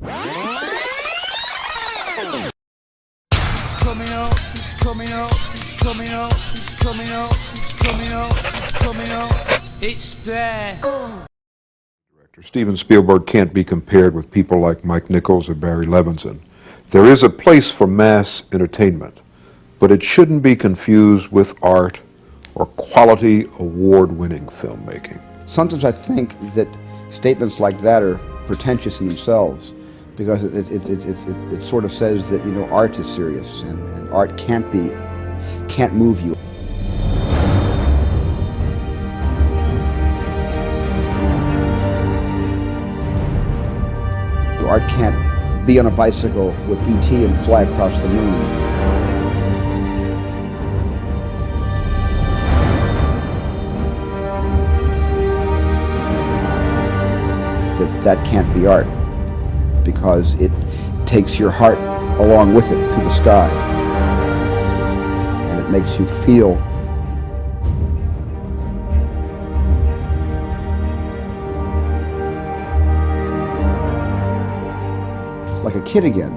Steven Spielberg can't be compared with people like Mike Nichols or Barry Levinson. There is a place for mass entertainment, but it shouldn't be confused with art or quality award-winning filmmaking. Sometimes I think that statements like that are pretentious in themselves, because it sort of says that, you know, art is serious and art can't move you. Art can't be on a bicycle with E.T. and fly across the moon. That can't be art, because it takes your heart along with it to the sky, and it makes you feel like a kid again.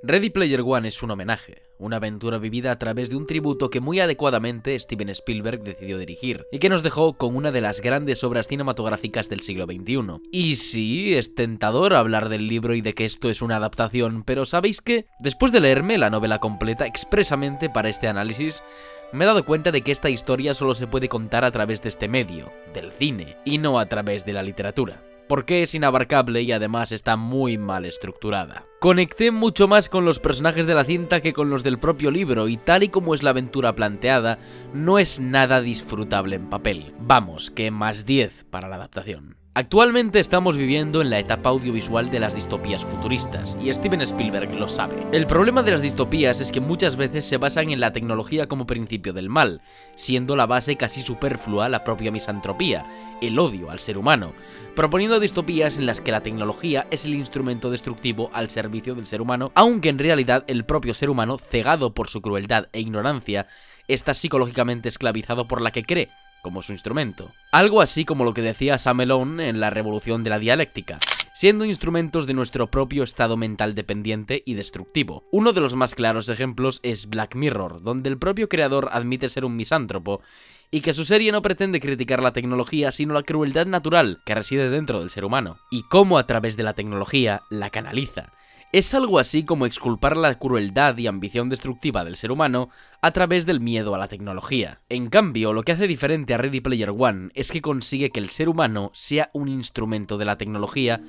Ready Player One es un homenaje, una aventura vivida a través de un tributo que muy adecuadamente Steven Spielberg decidió dirigir, y que nos dejó con una de las grandes obras cinematográficas del siglo XXI. Y sí, es tentador hablar del libro y de que esto es una adaptación, pero ¿sabéis qué? Después de leerme la novela completa expresamente para este análisis, me he dado cuenta de que esta historia solo se puede contar a través de este medio, del cine, y no a través de la literatura, porque es inabarcable y además está muy mal estructurada. Conecté mucho más con los personajes de la cinta que con los del propio libro, y tal y como es la aventura planteada, no es nada disfrutable en papel. Vamos, que más 10 para la adaptación. Actualmente estamos viviendo en la etapa audiovisual de las distopías futuristas, y Steven Spielberg lo sabe. El problema de las distopías es que muchas veces se basan en la tecnología como principio del mal, siendo la base casi superflua la propia misantropía, el odio al ser humano, proponiendo distopías en las que la tecnología es el instrumento destructivo al servicio del ser humano, aunque en realidad el propio ser humano, cegado por su crueldad e ignorancia, está psicológicamente esclavizado por la que cree como su instrumento. Algo así como lo que decía Sam Elon en La Revolución de la Dialéctica, siendo instrumentos de nuestro propio estado mental dependiente y destructivo. Uno de los más claros ejemplos es Black Mirror, donde el propio creador admite ser un misántropo y que su serie no pretende criticar la tecnología, sino la crueldad natural que reside dentro del ser humano, y cómo a través de la tecnología la canaliza. Es algo así como exculpar la crueldad y ambición destructiva del ser humano a través del miedo a la tecnología. En cambio, lo que hace diferente a Ready Player One es que consigue que el ser humano sea un instrumento de la tecnología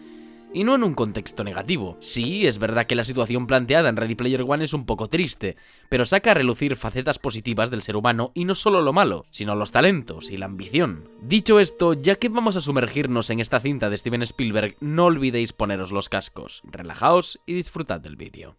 y no en un contexto negativo. Sí, es verdad que la situación planteada en Ready Player One es un poco triste, pero saca a relucir facetas positivas del ser humano y no solo lo malo, sino los talentos y la ambición. Dicho esto, ya que vamos a sumergirnos en esta cinta de Steven Spielberg, no olvidéis poneros los cascos, relajaos y disfrutad del vídeo.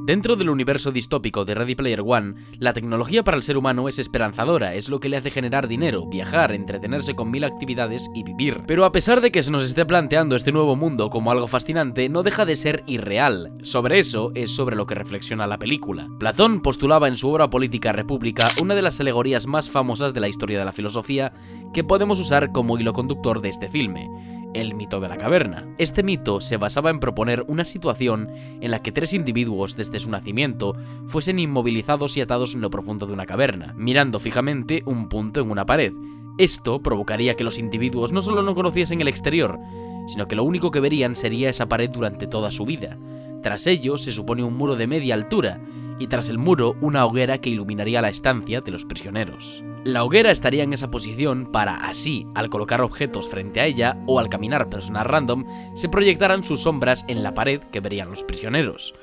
Dentro del universo distópico de Ready Player One, la tecnología para el ser humano es esperanzadora, es lo que le hace generar dinero, viajar, entretenerse con 1000 actividades y vivir. Pero a pesar de que se nos esté planteando este nuevo mundo como algo fascinante, no deja de ser irreal. Sobre eso es sobre lo que reflexiona la película. Platón postulaba en su obra política República una de las alegorías más famosas de la historia de la filosofía que podemos usar como hilo conductor de este filme: el mito de la caverna. Este mito se basaba en proponer una situación en la que 3 individuos desde su nacimiento fuesen inmovilizados y atados en lo profundo de una caverna, mirando fijamente un punto en una pared. Esto provocaría que los individuos no solo no conociesen el exterior, sino que lo único que verían sería esa pared durante toda su vida. Tras ello se supone un muro de media altura, y tras el muro una hoguera que iluminaría la estancia de los prisioneros. La hoguera estaría en esa posición para así, al colocar objetos frente a ella o al caminar personas random, se proyectaran sus sombras en la pared que verían los prisioneros.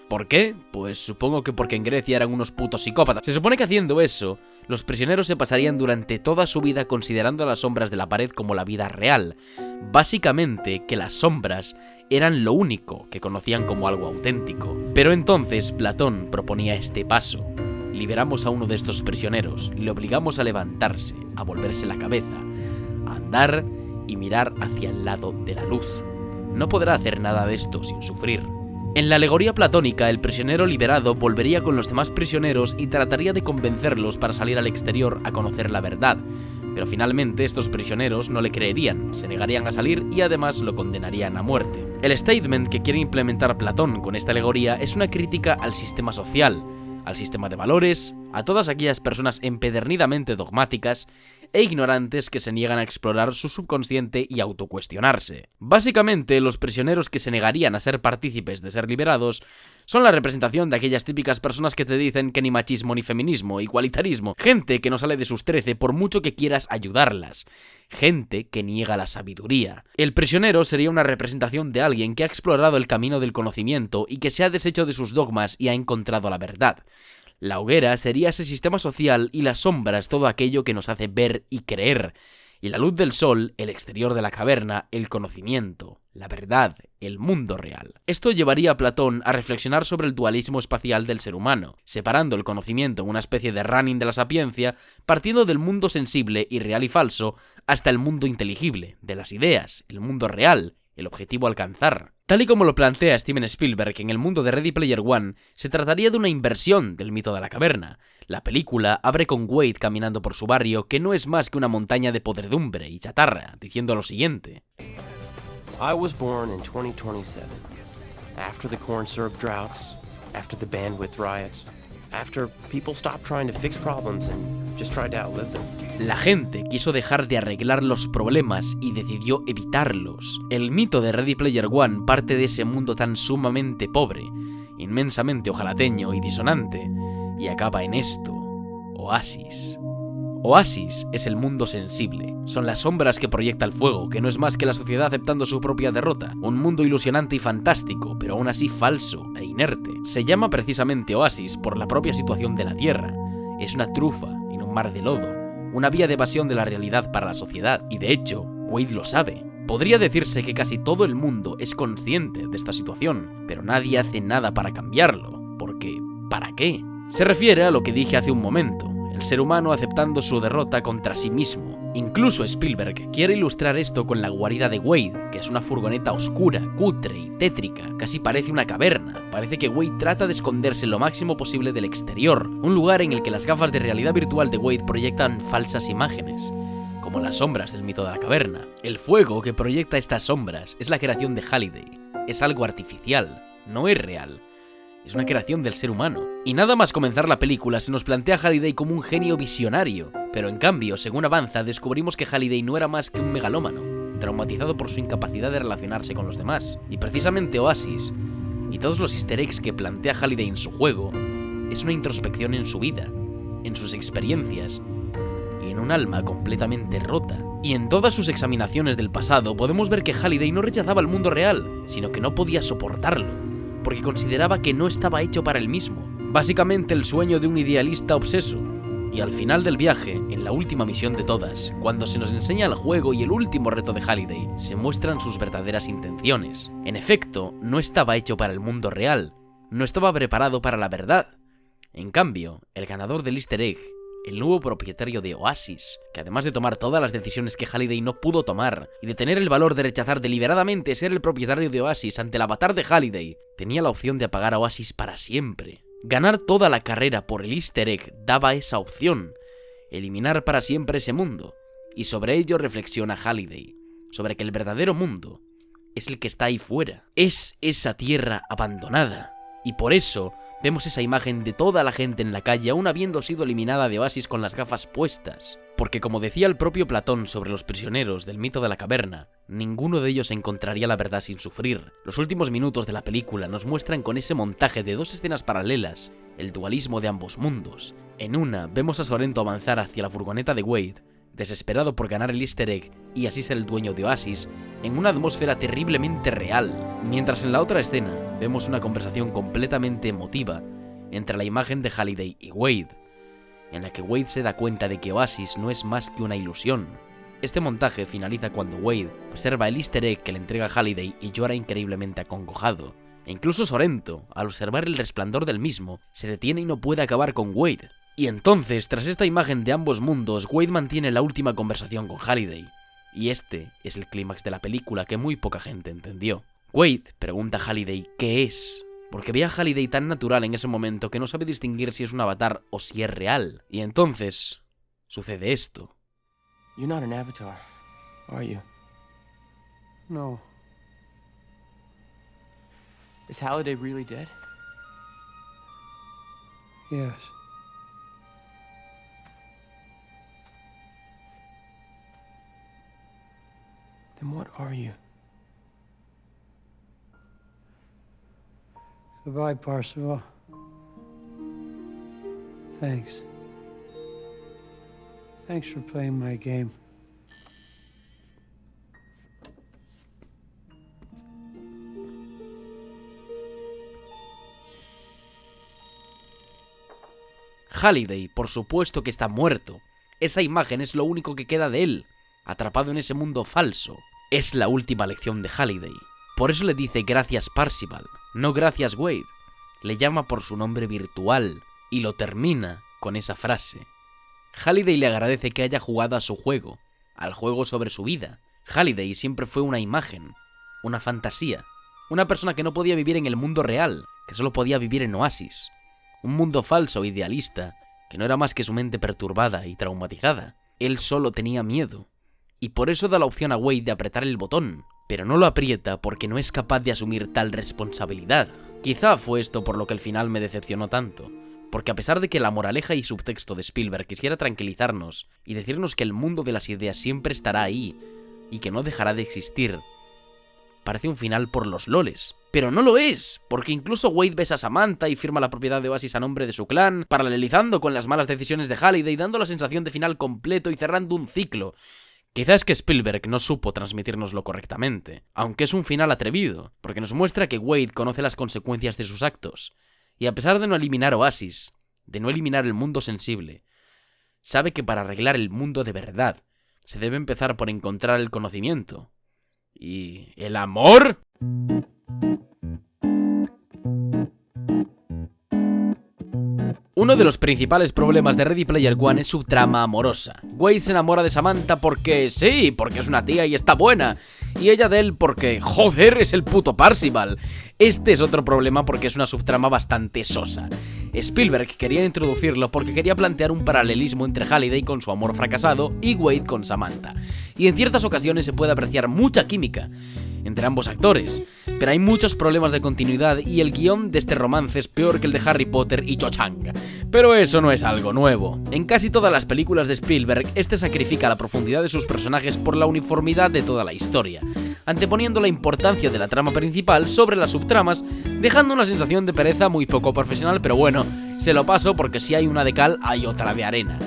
¿Por qué? Pues supongo que porque en Grecia eran unos putos psicópatas. Se supone que haciendo eso, los prisioneros se pasarían durante toda su vida considerando las sombras de la pared como la vida real. Básicamente que las sombras eran lo único que conocían como algo auténtico. Pero entonces Platón proponía este paso, liberamos a uno de estos prisioneros, le obligamos a levantarse, a volverse la cabeza, a andar y mirar hacia el lado de la luz. No podrá hacer nada de esto sin sufrir. En la alegoría platónica, el prisionero liberado volvería con los demás prisioneros y trataría de convencerlos para salir al exterior a conocer la verdad, pero finalmente estos prisioneros no le creerían, se negarían a salir y además lo condenarían a muerte. El statement que quiere implementar Platón con esta alegoría es una crítica al sistema social, al sistema de valores, a todas aquellas personas empedernidamente dogmáticas e ignorantes que se niegan a explorar su subconsciente y autocuestionarse. Básicamente, los prisioneros que se negarían a ser partícipes de ser liberados son la representación de aquellas típicas personas que te dicen que ni machismo ni feminismo, igualitarismo, gente que no sale de sus 13 por mucho que quieras ayudarlas, gente que niega la sabiduría. El prisionero sería una representación de alguien que ha explorado el camino del conocimiento y que se ha deshecho de sus dogmas y ha encontrado la verdad. La hoguera sería ese sistema social y las sombras todo aquello que nos hace ver y creer, y la luz del sol, el exterior de la caverna, el conocimiento, la verdad, el mundo real. Esto llevaría a Platón a reflexionar sobre el dualismo espacial del ser humano, separando el conocimiento en una especie de running de la sapiencia, partiendo del mundo sensible y real y falso, hasta el mundo inteligible, de las ideas, el mundo real, el objetivo a alcanzar. Tal y como lo plantea Steven Spielberg en el mundo de Ready Player One, se trataría de una inversión del mito de la caverna. La película abre con Wade caminando por su barrio, que no es más que una montaña de podredumbre y chatarra, diciendo lo siguiente. I was born in 2027, after the corn syrup droughts, after the bandwidth riots, after people stopped trying to fix problems and just tried to outlive them. La gente quiso dejar de arreglar los problemas y decidió evitarlos. El mito de Ready Player One parte de ese mundo tan sumamente pobre, inmensamente ojalateño y disonante, y acaba en esto: Oasis. Oasis es el mundo sensible, son las sombras que proyecta el fuego, que no es más que la sociedad aceptando su propia derrota, un mundo ilusionante y fantástico, pero aún así falso e inerte. Se llama precisamente Oasis por la propia situación de la Tierra, es una trufa en un mar de lodo, una vía de evasión de la realidad para la sociedad, y de hecho, Wade lo sabe. Podría decirse que casi todo el mundo es consciente de esta situación, pero nadie hace nada para cambiarlo, porque ¿para qué? Se refiere a lo que dije hace un momento, el ser humano aceptando su derrota contra sí mismo. Incluso Spielberg quiere ilustrar esto con la guarida de Wade, que es una furgoneta oscura, cutre y tétrica, casi parece una caverna. Parece que Wade trata de esconderse lo máximo posible del exterior, un lugar en el que las gafas de realidad virtual de Wade proyectan falsas imágenes, como las sombras del mito de la caverna. El fuego que proyecta estas sombras es la creación de Halliday, es algo artificial, no es real. Es una creación del ser humano. Y nada más comenzar la película se nos plantea a Halliday como un genio visionario, pero en cambio, según avanza, descubrimos que Halliday no era más que un megalómano, traumatizado por su incapacidad de relacionarse con los demás. Y precisamente Oasis, y todos los easter eggs que plantea Halliday en su juego, es una introspección en su vida, en sus experiencias, y en un alma completamente rota. Y en todas sus examinaciones del pasado podemos ver que Halliday no rechazaba el mundo real, sino que no podía soportarlo, porque consideraba que no estaba hecho para él mismo. Básicamente el sueño de un idealista obseso. Y al final del viaje, en la última misión de todas, cuando se nos enseña el juego y el último reto de Halliday, se muestran sus verdaderas intenciones. En efecto, no estaba hecho para el mundo real, no estaba preparado para la verdad. En cambio, el ganador del easter egg, el nuevo propietario de Oasis, que además de tomar todas las decisiones que Halliday no pudo tomar, y de tener el valor de rechazar deliberadamente ser el propietario de Oasis ante el avatar de Halliday, tenía la opción de apagar a Oasis para siempre. Ganar toda la carrera por el easter egg daba esa opción, eliminar para siempre ese mundo, y sobre ello reflexiona Halliday, sobre que el verdadero mundo es el que está ahí fuera, es esa tierra abandonada, y por eso vemos esa imagen de toda la gente en la calle aún habiendo sido eliminada de Oasis con las gafas puestas. Porque como decía el propio Platón sobre los prisioneros del mito de la caverna, ninguno de ellos encontraría la verdad sin sufrir. Los últimos minutos de la película nos muestran con ese montaje de dos escenas paralelas el dualismo de ambos mundos. En una, vemos a Sorrento avanzar hacia la furgoneta de Wade, desesperado por ganar el easter egg y así ser el dueño de Oasis, en una atmósfera terriblemente real, mientras en la otra escena vemos una conversación completamente emotiva entre la imagen de Halliday y Wade, en la que Wade se da cuenta de que Oasis no es más que una ilusión. Este montaje finaliza cuando Wade observa el easter egg que le entrega Halliday y llora increíblemente acongojado, E incluso Sorrento, al observar el resplandor del mismo, se detiene y no puede acabar con Wade. Y entonces, tras esta imagen de ambos mundos, Wade mantiene la última conversación con Halliday. Y este es el clímax de la película que muy poca gente entendió. Wade pregunta a Halliday qué es, porque ve a Halliday tan natural en ese momento que no sabe distinguir si es un avatar o si es real. Y entonces sucede esto. You're not an avatar, are you? No. Is Halliday really dead? Yes. Then what are you? Goodbye, Parzival. Thanks. Thanks for playing my game. Halliday, por supuesto que está muerto. Esa imagen es lo único que queda de él, atrapado en ese mundo falso. Es la última lección de Halliday. Por eso le dice gracias Parzival, no gracias Wade. Le llama por su nombre virtual y lo termina con esa frase. Halliday le agradece que haya jugado a su juego, al juego sobre su vida. Halliday siempre fue una imagen, una fantasía, una persona que no podía vivir en el mundo real, que solo podía vivir en Oasis. Un mundo falso e idealista, que no era más que su mente perturbada y traumatizada. Él solo tenía miedo, y por eso da la opción a Wade de apretar el botón, pero no lo aprieta porque no es capaz de asumir tal responsabilidad. Quizá fue esto por lo que el final me decepcionó tanto, porque a pesar de que la moraleja y subtexto de Spielberg quisiera tranquilizarnos y decirnos que el mundo de las ideas siempre estará ahí y que no dejará de existir, parece un final por los loles. Pero no lo es, porque incluso Wade besa a Samantha y firma la propiedad de Oasis a nombre de su clan, paralelizando con las malas decisiones de Halliday, dando la sensación de final completo y cerrando un ciclo. Quizás es que Spielberg no supo transmitirnoslo correctamente, aunque es un final atrevido, porque nos muestra que Wade conoce las consecuencias de sus actos, y a pesar de no eliminar Oasis, de no eliminar el mundo sensible, sabe que para arreglar el mundo de verdad, se debe empezar por encontrar el conocimiento. ¿Y el amor? Uno de los principales problemas de Ready Player One es su trama amorosa. Wade se enamora de Samantha porque sí, porque es una tía y está buena, y ella de él porque, joder, es el puto Parzival. Este es otro problema porque es una subtrama bastante sosa. Spielberg quería introducirlo porque quería plantear un paralelismo entre Halliday con su amor fracasado y Wade con Samantha, y en ciertas ocasiones se puede apreciar mucha química entre ambos actores, pero hay muchos problemas de continuidad y el guión de este romance es peor que el de Harry Potter y Cho Chang. Pero eso no es algo nuevo. En casi todas las películas de Spielberg, este sacrifica la profundidad de sus personajes por la uniformidad de toda la historia, anteponiendo la importancia de la trama principal sobre las subtramas, dejando una sensación de pereza muy poco profesional, pero bueno, se lo paso porque si hay una de cal, hay otra de arena.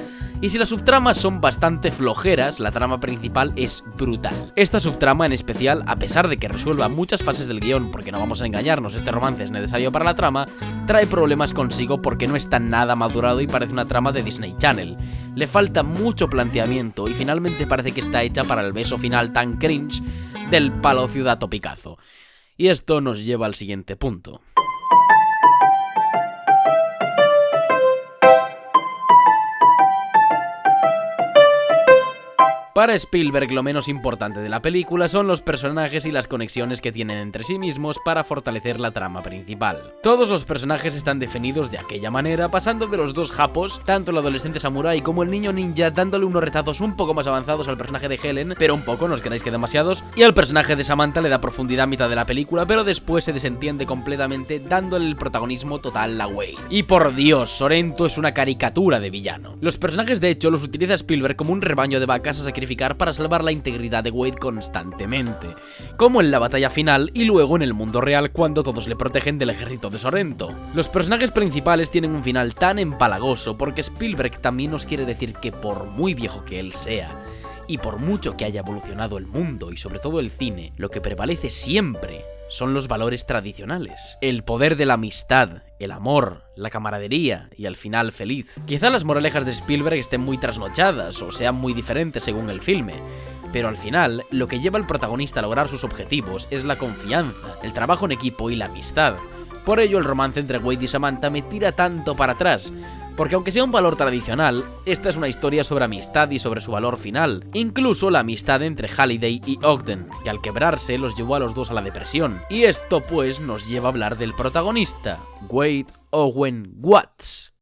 Y si las subtramas son bastante flojeras, la trama principal es brutal. Esta subtrama en especial, a pesar de que resuelva muchas fases del guión, porque no vamos a engañarnos, este romance es necesario para la trama, trae problemas consigo porque no está nada madurado y parece una trama de Disney Channel. Le falta mucho planteamiento y finalmente parece que está hecha para el beso final tan cringe del palo ciudad topicazo. Y esto nos lleva al siguiente punto. Para Spielberg, lo menos importante de la película son los personajes y las conexiones que tienen entre sí mismos para fortalecer la trama principal. Todos los personajes están definidos de aquella manera, pasando de los dos japos, tanto el adolescente samurái como el niño ninja, dándole unos retazos un poco más avanzados al personaje de Helen, pero un poco, no os creáis que demasiados, y al personaje de Samantha le da profundidad a mitad de la película, pero después se desentiende completamente, dándole el protagonismo total a Wade. Y por Dios, Sorrento es una caricatura de villano. Los personajes de hecho los utiliza Spielberg como un rebaño de vacas a sacrificar para salvar la integridad de Wade constantemente, como en la batalla final y luego en el mundo real cuando todos le protegen del ejército de Sorrento. Los personajes principales tienen un final tan empalagoso porque Spielberg también nos quiere decir que por muy viejo que él sea, y por mucho que haya evolucionado el mundo y sobre todo el cine, lo que prevalece siempre son los valores tradicionales. El poder de la amistad, el amor, la camaradería y al final feliz. Quizá las moralejas de Spielberg estén muy trasnochadas o sean muy diferentes según el filme, Pero al final, lo que lleva al protagonista a lograr sus objetivos es la confianza, el trabajo en equipo y la amistad. Por ello, el romance entre Wade y Samantha me tira tanto para atrás, porque aunque sea un valor tradicional, esta es una historia sobre amistad y sobre su valor final, incluso la amistad entre Halliday y Ogden, que al quebrarse los llevó a los dos a la depresión. Y esto pues nos lleva a hablar del protagonista, Wade Owen Watts.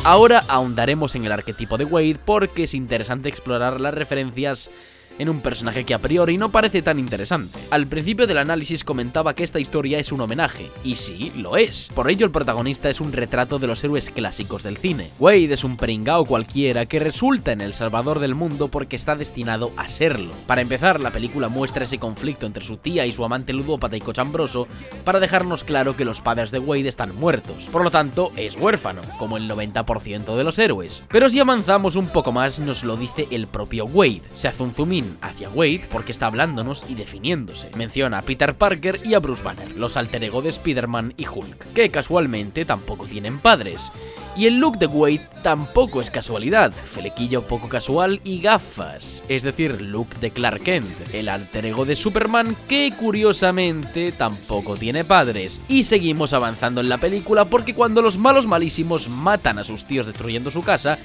Ahora ahondaremos en el arquetipo de Wade porque es interesante explorar las referencias en un personaje que a priori no parece tan interesante. Al principio del análisis comentaba que esta historia es un homenaje, y sí, lo es. Por ello el protagonista es un retrato de los héroes clásicos del cine. Wade es un pringao cualquiera que resulta en el salvador del mundo porque está destinado a serlo. Para empezar, la película muestra ese conflicto entre su tía y su amante ludópata y cochambroso para dejarnos claro que los padres de Wade están muertos, por lo tanto es huérfano, como el 90% de los héroes. Pero si avanzamos un poco más nos lo dice el propio Wade. Se hace un zoom in hacia Wade porque está hablándonos y definiéndose. Menciona a Peter Parker y a Bruce Banner, los alter ego de Spider-Man y Hulk, que casualmente tampoco tienen padres. Y el look de Wade tampoco es casualidad, flequillo poco casual y gafas, es decir, look de Clark Kent, el alter ego de Superman que curiosamente tampoco tiene padres. Y seguimos avanzando en la película porque cuando los malos malísimos matan a sus tíos destruyendo su casa,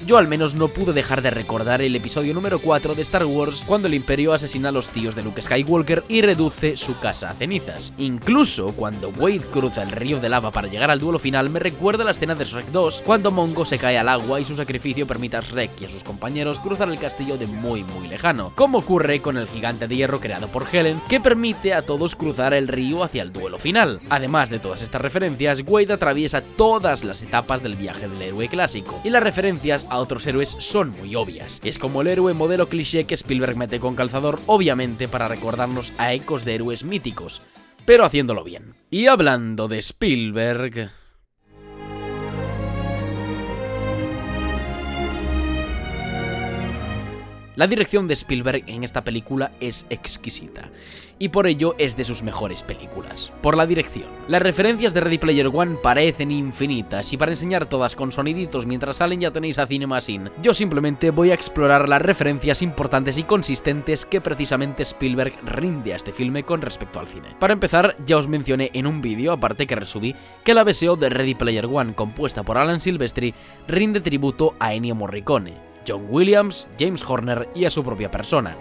yo al menos no pude dejar de recordar el episodio número 4 de Star Wars cuando el Imperio asesina a los tíos de Luke Skywalker y reduce su casa a cenizas. Incluso cuando Wade cruza el río de lava para llegar al duelo final me recuerda la escena de Shrek 2 cuando Mongo se cae al agua y su sacrificio permite a Shrek y a sus compañeros cruzar el castillo de muy lejano, como ocurre con el gigante de hierro creado por Helen que permite a todos cruzar el río hacia el duelo final. Además de todas estas referencias, Wade atraviesa todas las etapas del viaje del héroe clásico y las referencias a otros héroes son muy obvias. Es como el héroe modelo cliché que Spielberg mete con calzador, obviamente para recordarnos a ecos de héroes míticos, pero haciéndolo bien. Y hablando de Spielberg... La dirección de Spielberg en esta película es exquisita, y por ello es de sus mejores películas. Por la dirección. Las referencias de Ready Player One parecen infinitas, y para enseñar todas con soniditos mientras salen ya tenéis a CinemaSin. Yo simplemente voy a explorar las referencias importantes y consistentes que precisamente Spielberg rinde a este filme con respecto al cine. Para empezar, ya os mencioné en un vídeo, aparte que resubí, que la BSO de Ready Player One, compuesta por Alan Silvestri, rinde tributo a Ennio Morricone, John Williams, James Horner y a su propia persona,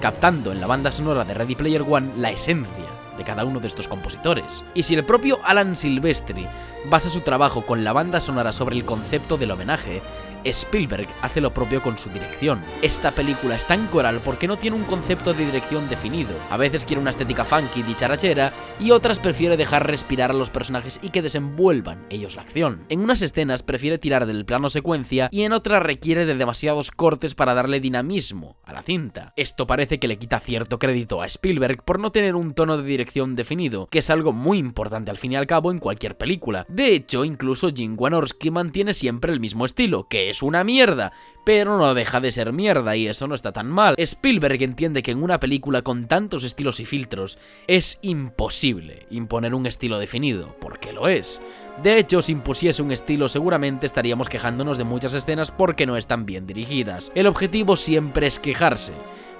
captando en la banda sonora de Ready Player One la esencia de cada uno de estos compositores. Y si el propio Alan Silvestri basa su trabajo con la banda sonora sobre el concepto del homenaje, Spielberg hace lo propio con su dirección. Esta película es tan coral porque no tiene un concepto de dirección definido. A veces quiere una estética funky dicharachera y otras prefiere dejar respirar a los personajes y que desenvuelvan ellos la acción. En unas escenas prefiere tirar del plano secuencia y en otras requiere de demasiados cortes para darle dinamismo a la cinta. Esto parece que le quita cierto crédito a Spielberg por no tener un tono de dirección definido, que es algo muy importante al fin y al cabo en cualquier película. De hecho, incluso Jim Wynorski mantiene siempre el mismo estilo, que es una mierda, pero no deja de ser mierda y eso no está tan mal. Spielberg entiende que en una película con tantos estilos y filtros es imposible imponer un estilo definido, porque lo es. De hecho, si impusiese un estilo seguramente estaríamos quejándonos de muchas escenas porque no están bien dirigidas. El objetivo siempre es quejarse,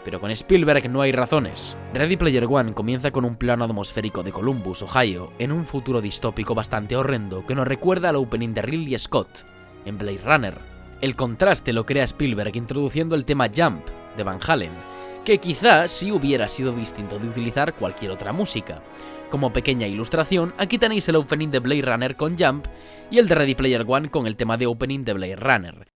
pero con Spielberg no hay razones. Ready Player One comienza con un plano atmosférico de Columbus, Ohio, en un futuro distópico bastante horrendo que nos recuerda al opening de Ridley Scott en Blade Runner. El contraste lo crea Spielberg introduciendo el tema Jump de Van Halen, que quizás sí hubiera sido distinto de utilizar cualquier otra música. Como pequeña ilustración, aquí tenéis el opening de Blade Runner con Jump y el de Ready Player One con el tema de opening de Blade Runner.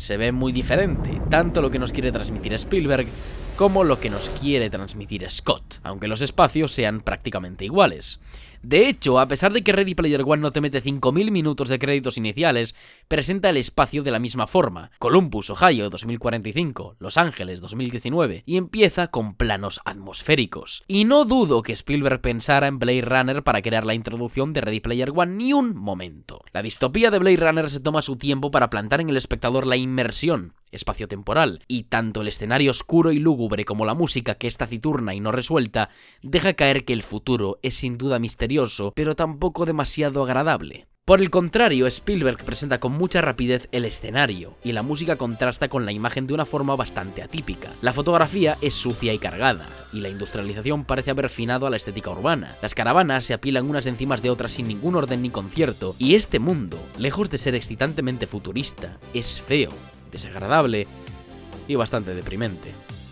Se ve muy diferente, tanto lo que nos quiere transmitir Spielberg como lo que nos quiere transmitir Scott, aunque los espacios sean prácticamente iguales. De hecho, a pesar de que Ready Player One no te mete 5000 minutos de créditos iniciales, presenta el espacio de la misma forma. Columbus, Ohio, 2045, Los Ángeles, 2019, y empieza con planos atmosféricos. Y no dudo que Spielberg pensara en Blade Runner para crear la introducción de Ready Player One ni un momento. La distopía de Blade Runner se toma su tiempo para plantar en el espectador la inmersión espaciotemporal, y tanto el escenario oscuro y lúgubre como la música, que es taciturna y no resuelta, deja caer que el futuro es sin duda misterioso, pero tampoco demasiado agradable. Por el contrario, Spielberg presenta con mucha rapidez el escenario, y la música contrasta con la imagen de una forma bastante atípica. La fotografía es sucia y cargada, y la industrialización parece haber finado a la estética urbana. Las caravanas se apilan unas encima de otras sin ningún orden ni concierto, y este mundo, lejos de ser excitantemente futurista, es feo, desagradable y bastante deprimente.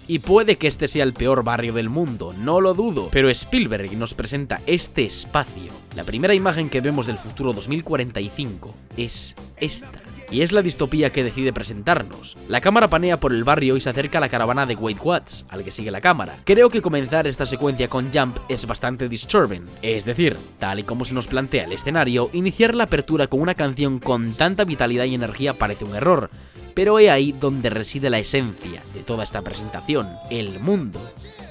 Y puede que este sea el peor barrio del mundo, no lo dudo, pero Spielberg nos presenta este espacio. La primera imagen que vemos del futuro 2045 es esta, y es la distopía que decide presentarnos. La cámara panea por el barrio y se acerca a la caravana de Wade Watts, al que sigue la cámara. Creo que comenzar esta secuencia con Jump es bastante disturbing, es decir, tal y como se nos plantea el escenario, iniciar la apertura con una canción con tanta vitalidad y energía parece un error. Pero he ahí donde reside la esencia de toda esta presentación. El mundo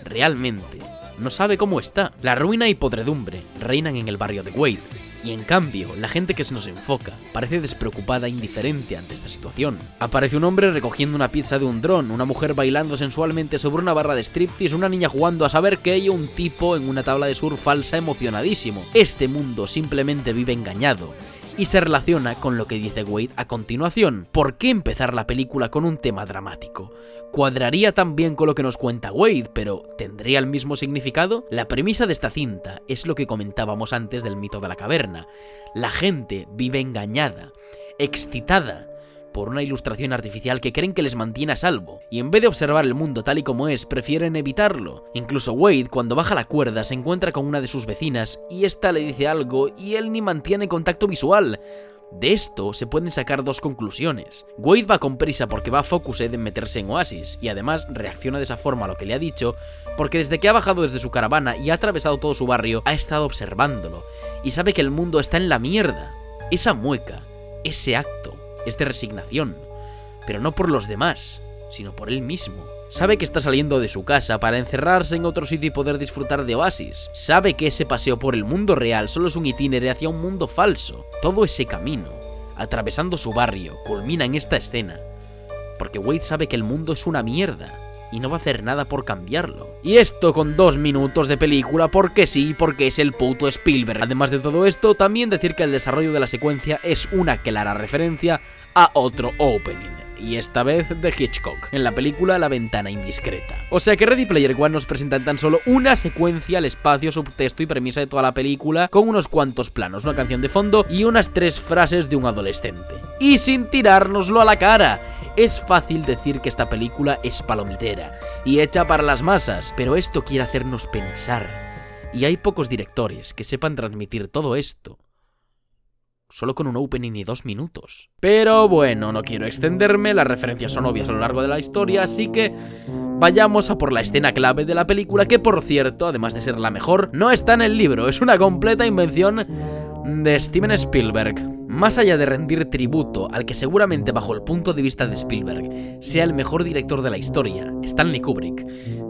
realmente no sabe cómo está. La ruina y podredumbre reinan en el barrio de Wade, y en cambio, la gente que se nos enfoca parece despreocupada e indiferente ante esta situación. Aparece un hombre recogiendo una pizza de un dron, una mujer bailando sensualmente sobre una barra de striptease, una niña jugando a saber qué y un tipo en una tabla de surf falsa emocionadísimo. Este mundo simplemente vive engañado y se relaciona con lo que dice Wade a continuación. ¿Por qué empezar la película con un tema dramático? Cuadraría tan bien con lo que nos cuenta Wade, pero ¿tendría el mismo significado? La premisa de esta cinta es lo que comentábamos antes del mito de la caverna. La gente vive engañada, excitada por una ilustración artificial que creen que les mantiene a salvo, y en vez de observar el mundo tal y como es, prefieren evitarlo. Incluso Wade, cuando baja la cuerda, se encuentra con una de sus vecinas, y esta le dice algo, y él ni mantiene contacto visual. De esto se pueden sacar dos conclusiones. Wade va con prisa porque va focused en meterse en Oasis, y además reacciona de esa forma a lo que le ha dicho, porque desde que ha bajado desde su caravana y ha atravesado todo su barrio, ha estado observándolo, y sabe que el mundo está en la mierda. Esa mueca, ese acto, es de resignación, pero no por los demás, sino por él mismo. Sabe que está saliendo de su casa para encerrarse en otro sitio y poder disfrutar de Oasis. Sabe que ese paseo por el mundo real solo es un itinerario hacia un mundo falso. Todo ese camino, atravesando su barrio, culmina en esta escena, porque Wade sabe que el mundo es una mierda y no va a hacer nada por cambiarlo. Y esto con 2 minutos de película, porque sí, porque es el puto Spielberg. Además de todo esto, también decir que el desarrollo de la secuencia es una clara referencia a otro opening, y esta vez de Hitchcock, en la película La ventana indiscreta. O sea que Ready Player One nos presenta en tan solo una secuencia el espacio, subtexto y premisa de toda la película, con unos cuantos planos, una canción de fondo y unas 3 frases de un adolescente. Y sin tirárnoslo a la cara. Es fácil decir que esta película es palomitera y hecha para las masas, pero esto quiere hacernos pensar. Y hay pocos directores que sepan transmitir todo esto solo con un opening y 2 minutos. Pero bueno, no quiero extenderme, las referencias son obvias a lo largo de la historia, así que vayamos a por la escena clave de la película, que por cierto, además de ser la mejor, no está en el libro, es una completa invención de Steven Spielberg. Más allá de rendir tributo al que seguramente bajo el punto de vista de Spielberg sea el mejor director de la historia, Stanley Kubrick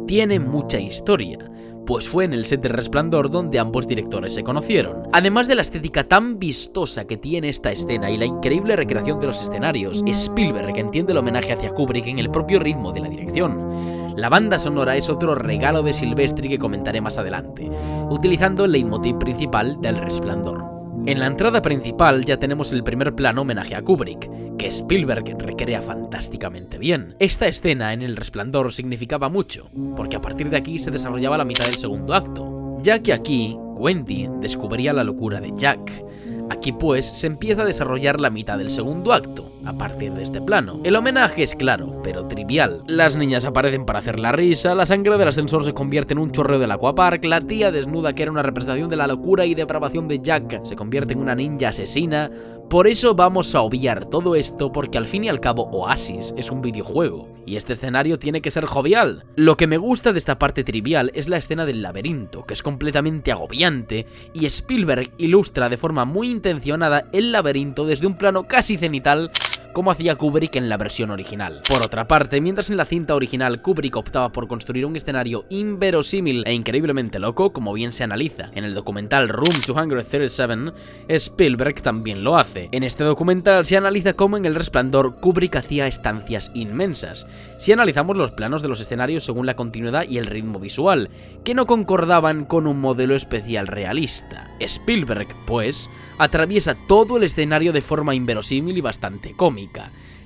tiene mucha historia, pues fue en el set de Resplandor donde ambos directores se conocieron. Además de la estética tan vistosa que tiene esta escena y la increíble recreación de los escenarios, Spielberg entiende el homenaje hacia Kubrick en el propio ritmo de la dirección. La banda sonora es otro regalo de Silvestri que comentaré más adelante, utilizando el leitmotiv principal del Resplandor. En la entrada principal ya tenemos el primer plano homenaje a Kubrick, que Spielberg recrea fantásticamente bien. Esta escena en El Resplandor significaba mucho, porque a partir de aquí se desarrollaba la mitad del segundo acto, ya que aquí Wendy descubría la locura de Jack. Aquí pues se empieza a desarrollar la mitad del segundo acto, a partir de este plano. El homenaje es claro, pero trivial. Las niñas aparecen para hacer la risa, la sangre del ascensor se convierte en un chorreo del aquapark, la tía desnuda que era una representación de la locura y depravación de Jack se convierte en una ninja asesina. Por eso vamos a obviar todo esto porque al fin y al cabo Oasis es un videojuego y este escenario tiene que ser jovial. Lo que me gusta de esta parte trivial es la escena del laberinto, que es completamente agobiante y Spielberg ilustra de forma muy intencionada el laberinto desde un plano casi cenital como hacía Kubrick en la versión original. Por otra parte, mientras en la cinta original Kubrick optaba por construir un escenario inverosímil e increíblemente loco, como bien se analiza en el documental Room 237, Spielberg también lo hace. En este documental se analiza cómo en El Resplandor Kubrick hacía estancias inmensas. Si analizamos los planos de los escenarios según la continuidad y el ritmo visual, que no concordaban con un modelo especial realista. Spielberg, pues, atraviesa todo el escenario de forma inverosímil y bastante cómica.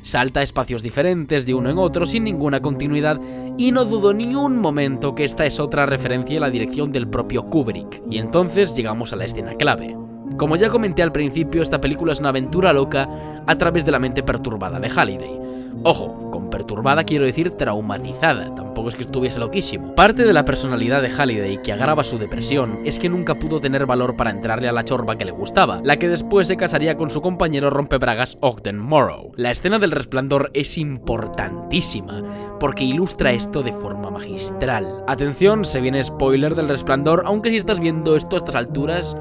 Salta a espacios diferentes de uno en otro sin ninguna continuidad y no dudo ni un momento que esta es otra referencia a la dirección del propio Kubrick. Y entonces llegamos a la escena clave. Como ya comenté al principio, esta película es una aventura loca a través de la mente perturbada de Halliday. Ojo, con perturbada quiero decir traumatizada, tampoco es que estuviese loquísimo. Parte de la personalidad de Halliday que agrava su depresión es que nunca pudo tener valor para entrarle a la chorba que le gustaba, la que después se casaría con su compañero rompebragas Ogden Morrow. La escena del Resplandor es importantísima, porque ilustra esto de forma magistral. Atención, se viene spoiler del Resplandor, aunque si estás viendo esto a estas alturas,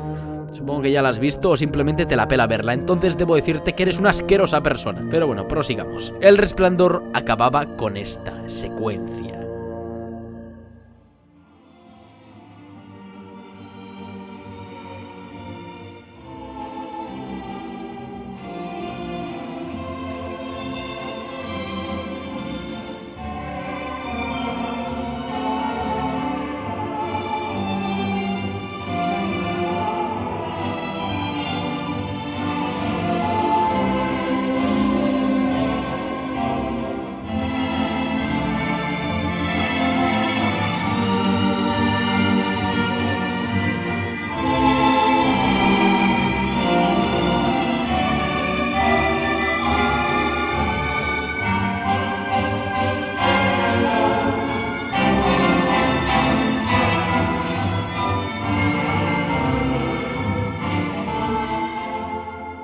supongo que ya la has visto o simplemente te la pela verla, entonces debo decirte que eres una asquerosa persona. Pero bueno, prosigamos. El Resplandor acababa con esta secuencia.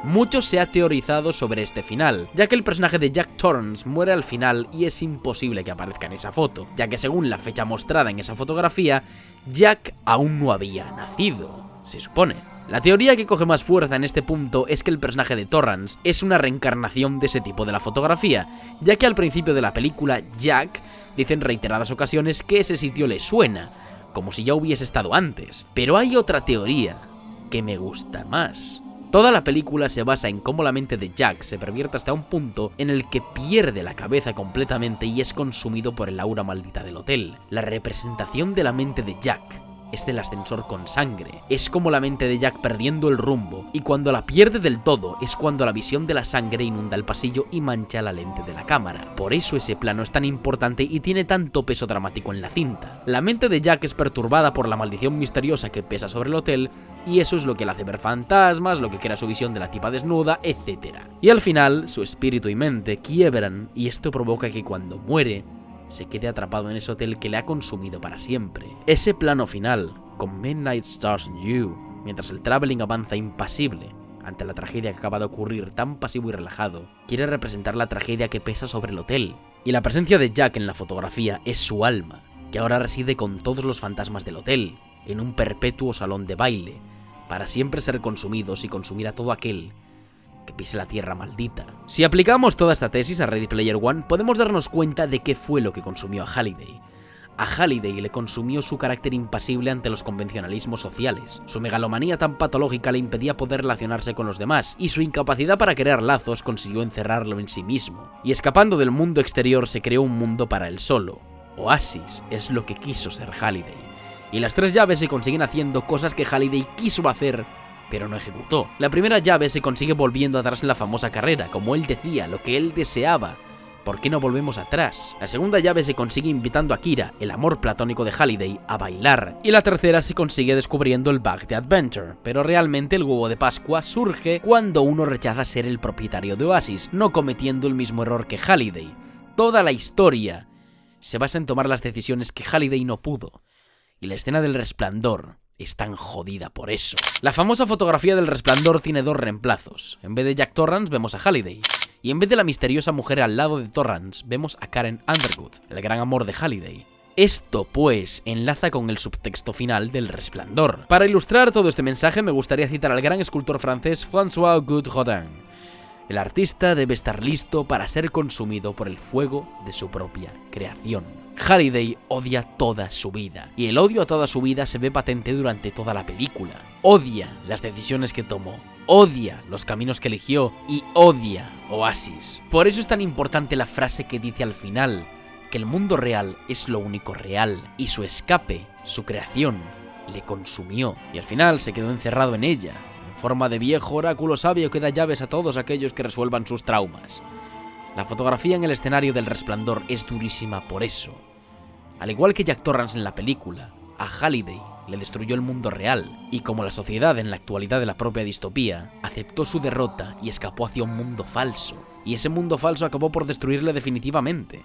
Mucho se ha teorizado sobre este final, ya que el personaje de Jack Torrance muere al final y es imposible que aparezca en esa foto, ya que según la fecha mostrada en esa fotografía, Jack aún no había nacido, se supone. La teoría que coge más fuerza en este punto es que el personaje de Torrance es una reencarnación de ese tipo de la fotografía, ya que al principio de la película Jack dice en reiteradas ocasiones que ese sitio le suena, como si ya hubiese estado antes. Pero hay otra teoría que me gusta más. Toda la película se basa en cómo la mente de Jack se pervierte hasta un punto en el que pierde la cabeza completamente y es consumido por el aura maldita del hotel. La representación de la mente de Jack es del ascensor con sangre. Es como la mente de Jack perdiendo el rumbo, y cuando la pierde del todo es cuando la visión de la sangre inunda el pasillo y mancha la lente de la cámara. Por eso ese plano es tan importante y tiene tanto peso dramático en la cinta. La mente de Jack es perturbada por la maldición misteriosa que pesa sobre el hotel, y eso es lo que le hace ver fantasmas, lo que crea su visión de la tipa desnuda, etc. Y al final, su espíritu y mente quiebran, y esto provoca que cuando muere, se quede atrapado en ese hotel que le ha consumido para siempre. Ese plano final, con Midnight Stars on You, mientras el traveling avanza impasible ante la tragedia que acaba de ocurrir, tan pasivo y relajado, quiere representar la tragedia que pesa sobre el hotel. Y la presencia de Jack en la fotografía es su alma, que ahora reside con todos los fantasmas del hotel, en un perpetuo salón de baile, para siempre ser consumidos y consumir a todo aquel que pise la tierra maldita. Si aplicamos toda esta tesis a Ready Player One, podemos darnos cuenta de qué fue lo que consumió a Halliday. A Halliday le consumió su carácter impasible ante los convencionalismos sociales. Su megalomanía tan patológica le impedía poder relacionarse con los demás, y su incapacidad para crear lazos consiguió encerrarlo en sí mismo. Y escapando del mundo exterior se creó un mundo para él solo. Oasis es lo que quiso ser Halliday. Y las 3 llaves se consiguen haciendo cosas que Halliday quiso hacer, pero no ejecutó. La primera llave se consigue volviendo atrás en la famosa carrera, como él decía, lo que él deseaba, ¿Por qué no volvemos atrás? La segunda llave se consigue invitando a Kira, el amor platónico de Halliday, a bailar. Y la tercera se consigue descubriendo el bug de Adventure. Pero realmente el huevo de Pascua surge cuando uno rechaza ser el propietario de Oasis, no cometiendo el mismo error que Halliday. Toda la historia se basa en tomar las decisiones que Halliday no pudo. Y la escena del Resplandor es tan jodida por eso. La famosa fotografía del Resplandor tiene dos reemplazos. En vez de Jack Torrance vemos a Halliday. Y en vez de la misteriosa mujer al lado de Torrance, vemos a Karen Underwood, el gran amor de Halliday. Esto, pues, enlaza con el subtexto final del Resplandor. Para ilustrar todo este mensaje me gustaría citar al gran escultor francés François Auguste Rodin. El artista debe estar listo para ser consumido por el fuego de su propia creación. Halliday odia toda su vida, y el odio a toda su vida se ve patente durante toda la película. Odia las decisiones que tomó, odia los caminos que eligió y odia Oasis. Por eso es tan importante la frase que dice al final, que el mundo real es lo único real, y su escape, su creación, le consumió, y al final se quedó encerrado en ella, en forma de viejo oráculo sabio que da llaves a todos aquellos que resuelvan sus traumas. La fotografía en el escenario del Resplandor es durísima por eso. Al igual que Jack Torrance en la película, a Halliday le destruyó el mundo real, y como la sociedad en la actualidad de la propia distopía, aceptó su derrota y escapó hacia un mundo falso, y ese mundo falso acabó por destruirle definitivamente.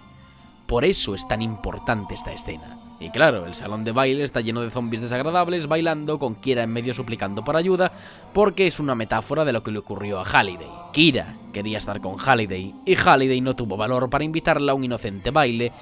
Por eso es tan importante esta escena. Y claro, el salón de baile está lleno de zombies desagradables bailando, con Kira en medio suplicando por ayuda, porque es una metáfora de lo que le ocurrió a Halliday. Kira quería estar con Halliday, y Halliday no tuvo valor para invitarla a un inocente baile,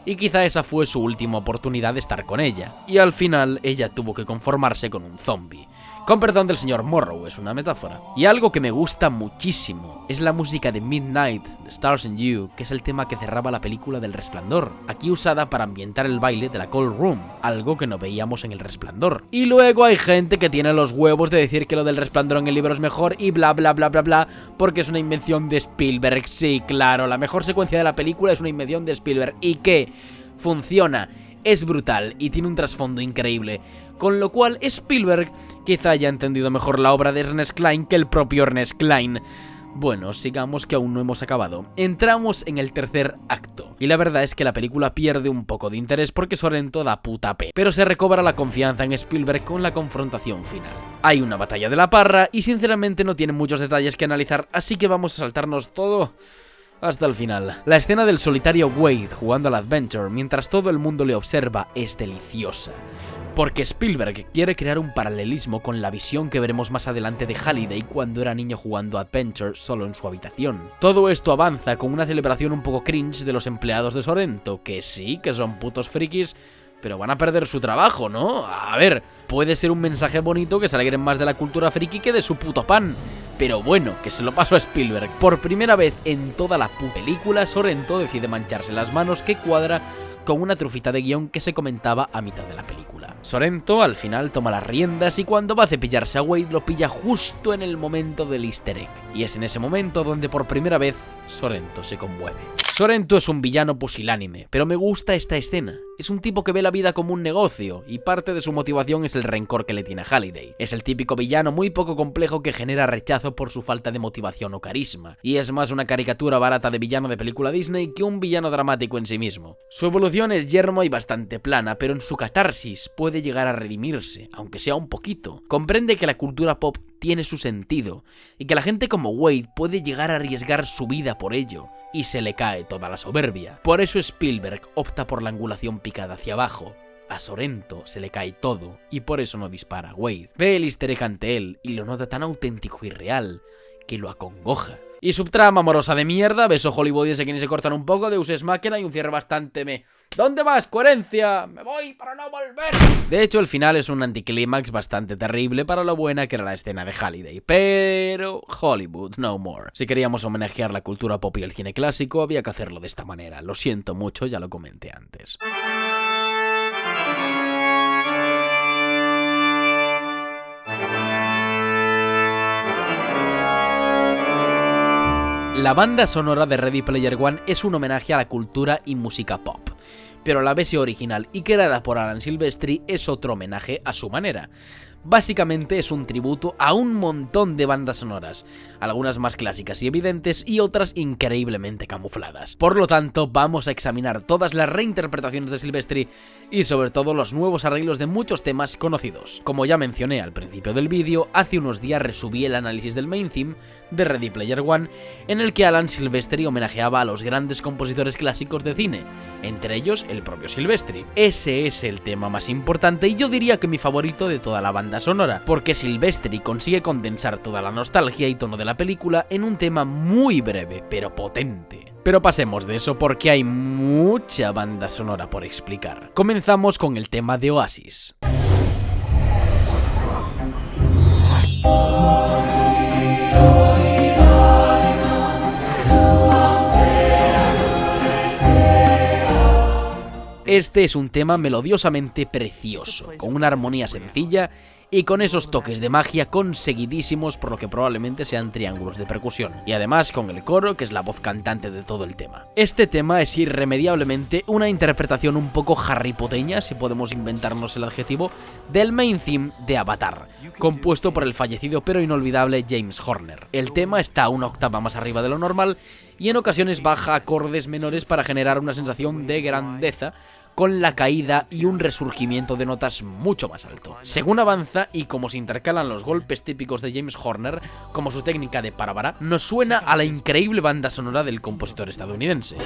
y quizá esa fue su última oportunidad de estar con ella, y al final ella tuvo que conformarse con un zombie. Con perdón del señor Morrow, es una metáfora. Y algo que me gusta muchísimo es la música de Midnight, de Stars and You, que es el tema que cerraba la película del Resplandor, aquí usada para ambientar el baile de la Cold Room, algo que no veíamos en el Resplandor. Y luego hay gente que tiene los huevos de decir que lo del Resplandor en el libro es mejor y bla bla bla bla bla, porque es una invención de Spielberg. Sí, claro, la mejor secuencia de la película es una invención de Spielberg y que funciona. Es brutal y tiene un trasfondo increíble, con lo cual Spielberg quizá haya entendido mejor la obra de Ernest Cline que el propio Ernest Cline. Bueno, sigamos que aún no hemos acabado. Entramos en el tercer acto, y la verdad es que la película pierde un poco de interés porque Sorrento da puta pena, pero se recobra la confianza en Spielberg con la confrontación final. Hay una batalla de la parra y sinceramente no tiene muchos detalles que analizar, así que vamos a saltarnos todo hasta el final. La escena del solitario Wade jugando al Adventure mientras todo el mundo le observa es deliciosa, porque Spielberg quiere crear un paralelismo con la visión que veremos más adelante de Halliday cuando era niño jugando Adventure solo en su habitación. Todo esto avanza con una celebración un poco cringe de los empleados de Sorrento, que sí, que son putos frikis, pero van a perder su trabajo, ¿no? A ver, puede ser un mensaje bonito que se alegren más de la cultura friki que de su puto pan. Pero bueno, que se lo paso a Spielberg. Por primera vez en toda la película, Sorrento decide mancharse las manos, que cuadra con una trufita de guión que se comentaba a mitad de la película. Sorrento al final toma las riendas y cuando va a cepillarse a Wade lo pilla justo en el momento del easter egg. Y es en ese momento donde por primera vez Sorrento se conmueve. Sorrento es un villano pusilánime, pero me gusta esta escena. Es un tipo que ve la vida como un negocio, y parte de su motivación es el rencor que le tiene a Halliday. Es el típico villano muy poco complejo que genera rechazo por su falta de motivación o carisma, y es más una caricatura barata de villano de película Disney que un villano dramático en sí mismo. Su evolución es yermo y bastante plana, pero en su catarsis puede llegar a redimirse, aunque sea un poquito. Comprende que la cultura pop tiene su sentido, y que la gente como Wade puede llegar a arriesgar su vida por ello, y se le cae toda la soberbia. Por eso Spielberg opta por la angulación picada hacia abajo. A Sorrento se le cae todo, y por eso no dispara a Wade. Ve el easter egg ante él, y lo nota tan auténtico y real, que lo acongoja. Y subtrama amorosa de mierda, beso hollywoodiense que ni se cortan un poco, Deus Ex Machina y un cierre bastante ¿Dónde vas, coherencia? ¡Me voy para no volver! De hecho, el final es un anticlímax bastante terrible para lo buena que era la escena de Halliday, pero Hollywood no more. Si queríamos homenajear la cultura pop y el cine clásico, había que hacerlo de esta manera. Lo siento mucho, ya lo comenté antes. La banda sonora de Ready Player One es un homenaje a la cultura y música pop, pero la versión original y creada por Alan Silvestri es otro homenaje a su manera. Básicamente es un tributo a un montón de bandas sonoras, algunas más clásicas y evidentes y otras increíblemente camufladas. Por lo tanto, vamos a examinar todas las reinterpretaciones de Silvestri y sobre todo los nuevos arreglos de muchos temas conocidos. Como ya mencioné al principio del vídeo, hace unos días resubí el análisis del main theme de Ready Player One, en el que Alan Silvestri homenajeaba a los grandes compositores clásicos de cine, entre ellos el propio Silvestri. Ese es el tema más importante y yo diría que mi favorito de toda la banda sonora, porque Silvestri consigue condensar toda la nostalgia y tono de la película en un tema muy breve, pero potente. Pero pasemos de eso porque hay mucha banda sonora por explicar. Comenzamos con el tema de Oasis. Este es un tema melodiosamente precioso, con una armonía sencilla y con esos toques de magia conseguidísimos por lo que probablemente sean triángulos de percusión, y además con el coro, que es la voz cantante de todo el tema. Este tema es irremediablemente una interpretación un poco harrypoteña, si podemos inventarnos el adjetivo, del main theme de Avatar, compuesto por el fallecido pero inolvidable James Horner. El tema está a una octava más arriba de lo normal y en ocasiones baja acordes menores para generar una sensación de grandeza, con la caída y un resurgimiento de notas mucho más alto. Según avanza y como se intercalan los golpes típicos de James Horner, como su técnica de parabara, nos suena a la increíble banda sonora del compositor estadounidense.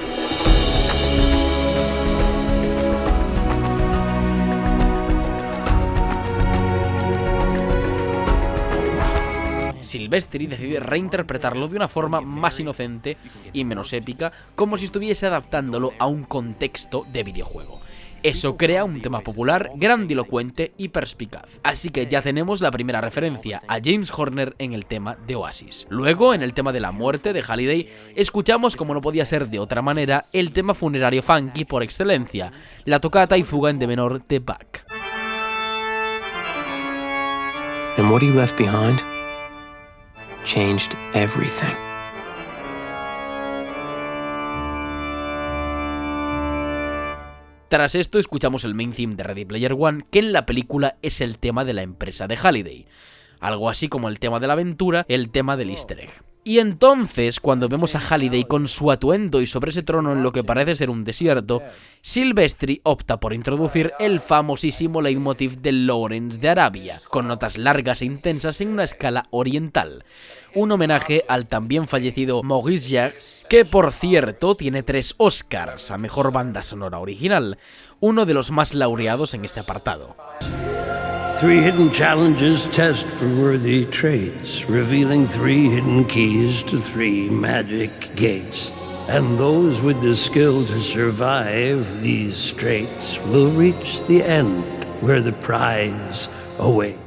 Silvestri decide reinterpretarlo de una forma más inocente y menos épica, como si estuviese adaptándolo a un contexto de videojuego. Eso crea un tema popular, grandilocuente y perspicaz. Así que ya tenemos la primera referencia a James Horner en el tema de Oasis. Luego, en el tema de la muerte de Halliday, escuchamos, como no podía ser de otra manera, el tema funerario funky por excelencia, la tocata y fuga en de menor de Bach. And what he left behind changed everything. Tras esto escuchamos el main theme de Ready Player One, que en la película es el tema de la empresa de Halliday, algo así como el tema de la aventura, el tema del easter egg. Y entonces, cuando vemos a Halliday con su atuendo y sobre ese trono en lo que parece ser un desierto, Silvestri opta por introducir el famosísimo leitmotiv de Lawrence de Arabia, con notas largas e intensas en una escala oriental, un homenaje al también fallecido Maurice Jarre, que por cierto tiene 3 Oscars a Mejor Banda Sonora Original, uno de los más laureados en este apartado. 3 hidden challenges test for worthy traits, revealing 3 hidden keys to 3 magic gates. And those with the skill to survive these traits will reach the end where the prize awaits.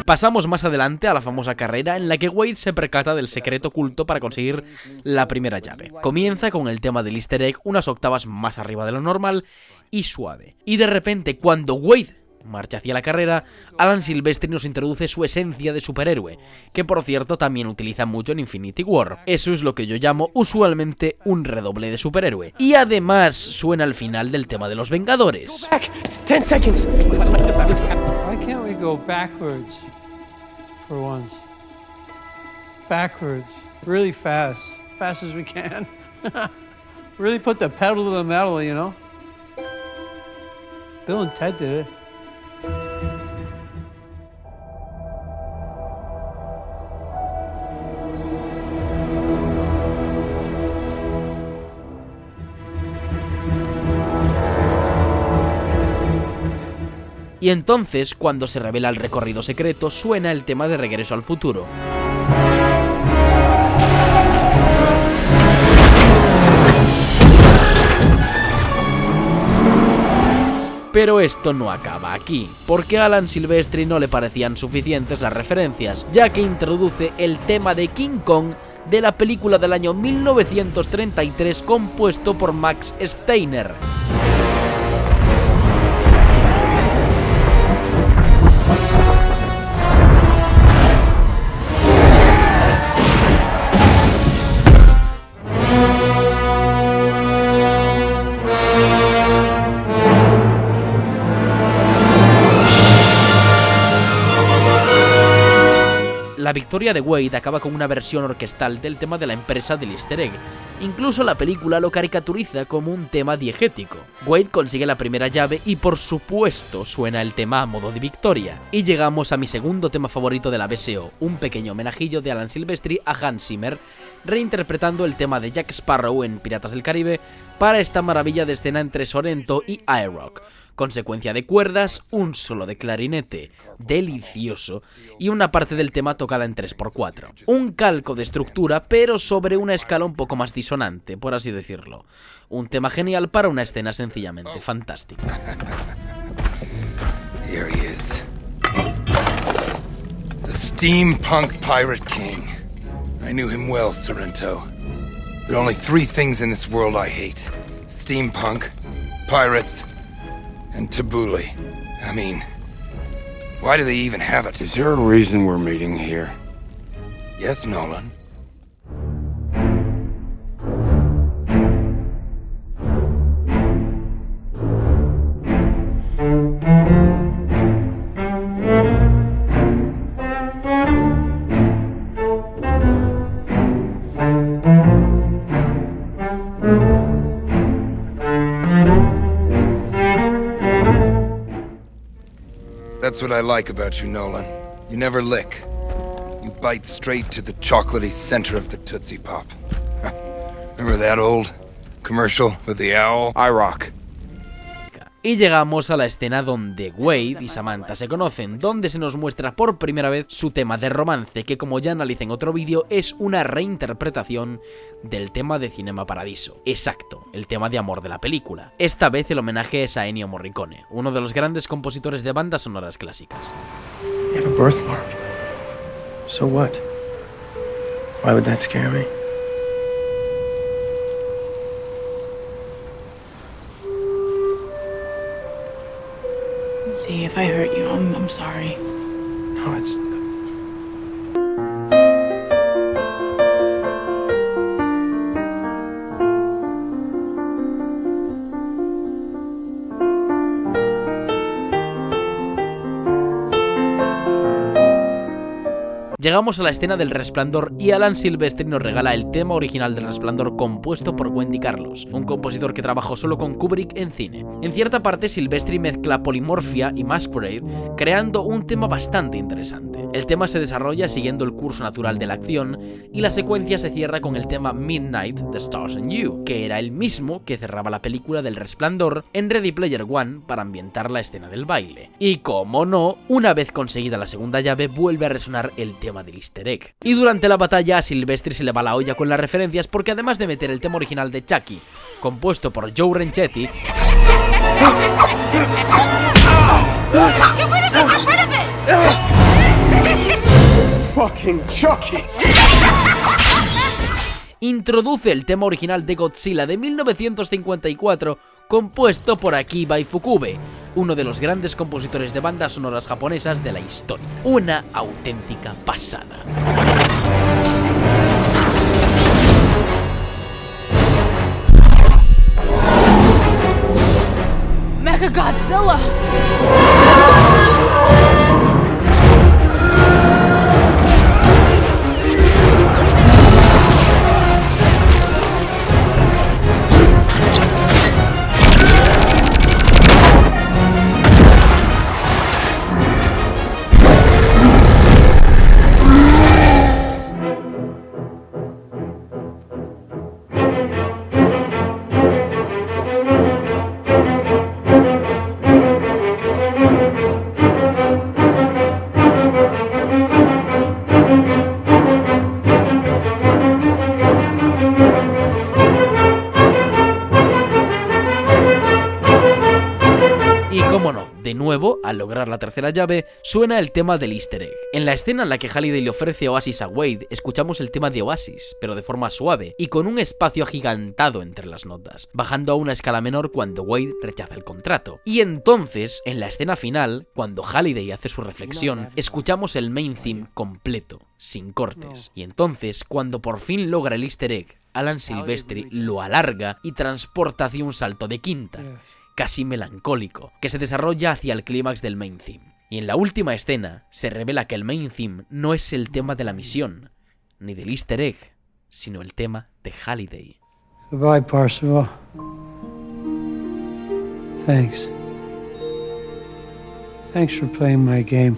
Pasamos más adelante a la famosa carrera en la que Wade se percata del secreto oculto para conseguir la primera llave. Comienza con el tema del easter egg unas octavas más arriba de lo normal y suave. Y de repente, cuando Wade marcha hacia la carrera, Alan Silvestri nos introduce su esencia de superhéroe, que por cierto también utiliza mucho en Infinity War. Eso es lo que yo llamo usualmente un redoble de superhéroe. Y además suena al final del tema de los Vengadores. Back! 10 seconds! Why can't we go backwards for once? Backwards. Really fast. Fast as we can. Really put the pedal to the metal, you know? Bill and Ted did it. Y entonces, cuando se revela el recorrido secreto, suena el tema de Regreso al Futuro. Pero esto no acaba aquí, porque a Alan Silvestri no le parecían suficientes las referencias, ya que introduce el tema de King Kong de la película del año 1933 compuesto por Max Steiner. La victoria de Wade acaba con una versión orquestal del tema de la empresa del easter egg. Incluso la película lo caricaturiza como un tema diegético. Wade consigue la primera llave y por supuesto suena el tema a modo de victoria. Y llegamos a mi segundo tema favorito de la BSO, un pequeño homenajillo de Alan Silvestri a Hans Zimmer, reinterpretando el tema de Jack Sparrow en Piratas del Caribe para esta maravilla de escena entre Sorrento y iRock. Consecuencia de cuerdas, un solo de clarinete delicioso y una parte del tema tocada en 3x4. Un calco de estructura, pero sobre una escala un poco más disonante, por así decirlo. Un tema genial para una escena sencillamente fantástica. Here he is. The steampunk pirate king. I knew him well, Sorrento. There are only three things in this world I hate. Steampunk, pirates, and tabbouleh. I mean, why do they even have it? Is there a reason we're meeting here? Yes, Nolan. That's what I like about you, Nolan. You never lick. You bite straight to the chocolatey center of the Tootsie Pop. Remember that old commercial with the owl? iRock. Y llegamos a la escena donde Wade y Samantha se conocen, donde se nos muestra por primera vez su tema de romance, que como ya analicé en otro vídeo, es una reinterpretación del tema de Cinema Paradiso. Exacto, el tema de amor de la película. Esta vez el homenaje es a Ennio Morricone, uno de los grandes compositores de bandas sonoras clásicas. You have a birthmark. So what? Why would that scare me? See, if I hurt you, I'm sorry. No, it's... Llegamos a la escena del Resplandor y Alan Silvestri nos regala el tema original del Resplandor compuesto por Wendy Carlos, un compositor que trabajó solo con Kubrick en cine. En cierta parte Silvestri mezcla polimorfia y Masquerade, creando un tema bastante interesante. El tema se desarrolla siguiendo el curso natural de la acción y la secuencia se cierra con el tema Midnight, The Stars and You, que era el mismo que cerraba la película del Resplandor en Ready Player One para ambientar la escena del baile. Y como no, una vez conseguida la segunda llave vuelve a resonar el tema del easter egg. Y durante la batalla a Silvestri se le va la olla con las referencias porque además de meter el tema original de Chucky, compuesto por Joe Renchetti, Fucking Chucky! introduce el tema original de Godzilla de 1954, compuesto por Akiba Ifukube, uno de los grandes compositores de bandas sonoras japonesas de la historia. Una auténtica pasada. Mechagodzilla! De nuevo, al lograr la tercera llave, suena el tema del easter egg. En la escena en la que Halliday le ofrece Oasis a Wade, escuchamos el tema de Oasis, pero de forma suave y con un espacio agigantado entre las notas, bajando a una escala menor cuando Wade rechaza el contrato. Y entonces, en la escena final, cuando Halliday hace su reflexión, escuchamos el main theme completo, sin cortes. Y entonces, cuando por fin logra el easter egg, Alan Silvestri lo alarga y transporta hacia un salto de quinta, casi melancólico, que se desarrolla hacia el clímax del main theme. Y en la última escena se revela que el main theme no es el tema de la misión, ni del easter egg, sino el tema de Halliday. Goodbye, Parzival. Thanks. Thanks for playing my game.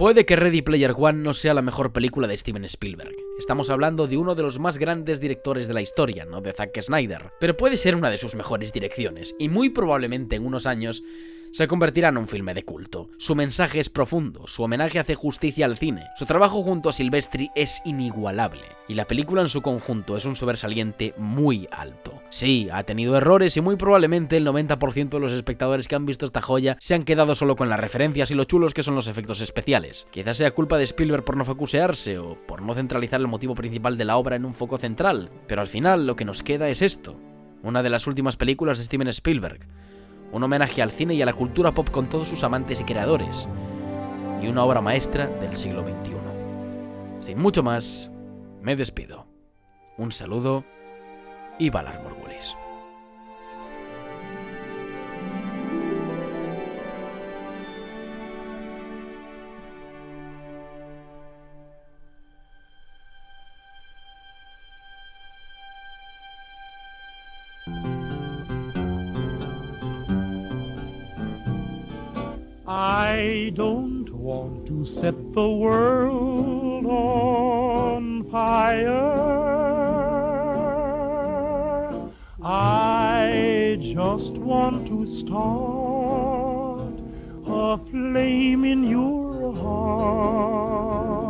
Puede que Ready Player One no sea la mejor película de Steven Spielberg. Estamos hablando de uno de los más grandes directores de la historia, no de Zack Snyder. Pero puede ser una de sus mejores direcciones, y muy probablemente en unos años se convertirá en un filme de culto. Su mensaje es profundo, su homenaje hace justicia al cine, su trabajo junto a Silvestri es inigualable, y la película en su conjunto es un sobresaliente muy alto. Sí, ha tenido errores y muy probablemente el 90% de los espectadores que han visto esta joya se han quedado solo con las referencias y lo chulos que son los efectos especiales. Quizás sea culpa de Spielberg por no focusearse o por no centralizar el motivo principal de la obra en un foco central, pero al final lo que nos queda es esto, una de las últimas películas de Steven Spielberg, un homenaje al cine y a la cultura pop con todos sus amantes y creadores, y una obra maestra del siglo XXI. Sin mucho más, me despido. Un saludo y Valar Morgulis. I don't want to set the world on fire. I just want to start a flame in your heart.